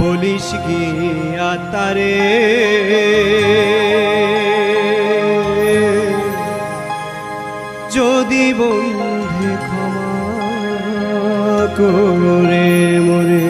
বলিস গিয়া তারে যদি বন্ধু ক্ষমা করে মোরে।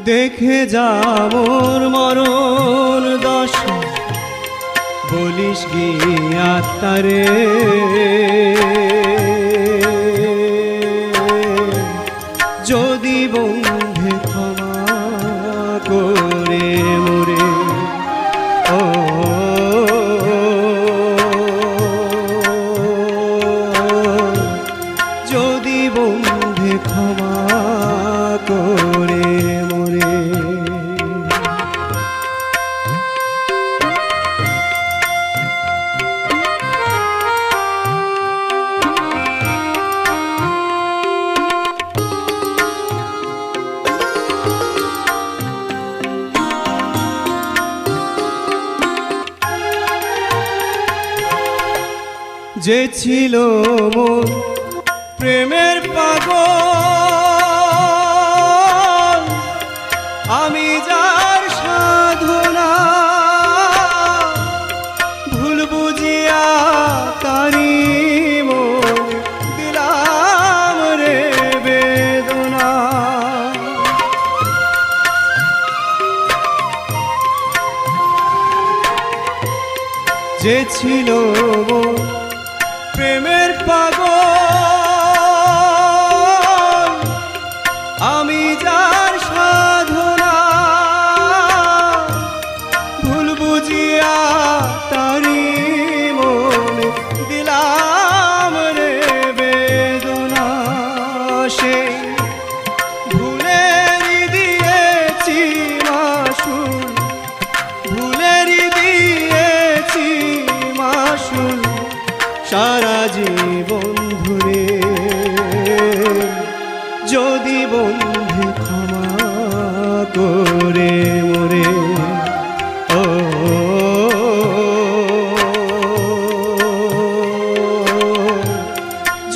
দেখে যা মোর মরণ দশা বলিস গিয়া তারে যদি বন্ধু ক্ষমা করে মোরে। ও যদি বন্ধু ক্ষমা করে মোরে। যে ছিল মোর প্রেমের পাগল আমি যার সাধনা ভুল বুঝিয়া তারি মন দিলাম রে বেদনা। যে ছিল মোর প্রেমের পাগল আমি যার সাধনা ভুল বুঝিয়া তারি মনে দিলাম রে বেদনা। সে ভুলেরই দিয়েছি মাসুল, ভুলেরই দিয়েছি মাসুল সারা জীবন ধরে যদি বন্ধু ক্ষমা করে মোরে। ও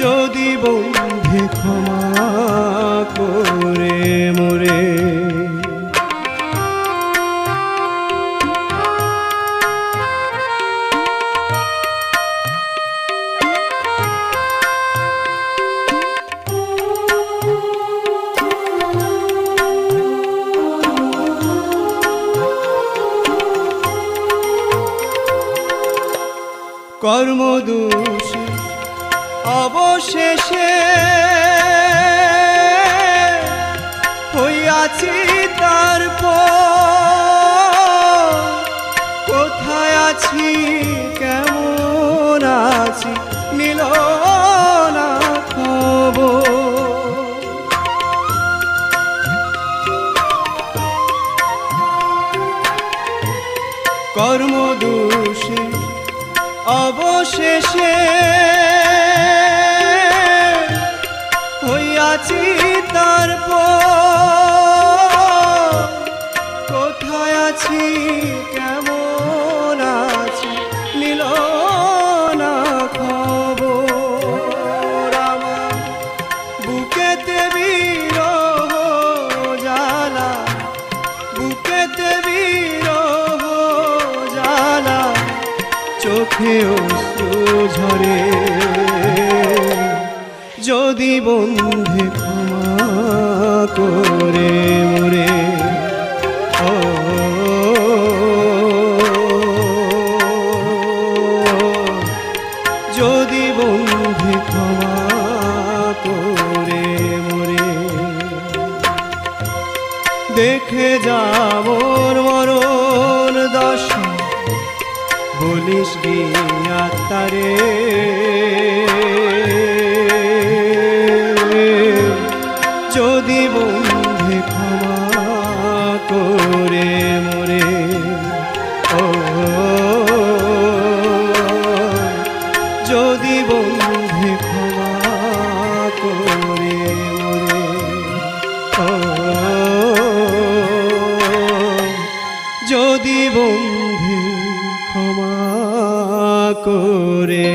যদি বন্ধু ক্ষমা করে মোরে। কর্মদোষে অবশেষে হইয়াছি তারপর কোথায় আছি কেমন আছি নিল না খবর। কর্মদোষে অবশেষে হইয়াছি তারপর কোথায় আছি কেমন আছি নিল না খবর। আমার বুকেতে বিরহ জ্বালা, বুকেতে বিরহ জ্বালা চোখে অশ্রু ঝরে যদি বন্ধু ক্ষমা করে মোরে। ও যদি বন্ধু ক্ষমা করে মোরে। দেখে যা মোর মরণ দশা বলিস গিয়া তারে যদি বন্ধে ক্ষমা করে মোরে ও যদি বন্ধে ক্ষমা করে মোরে ও যদি বন্ধে ক্ষমা করে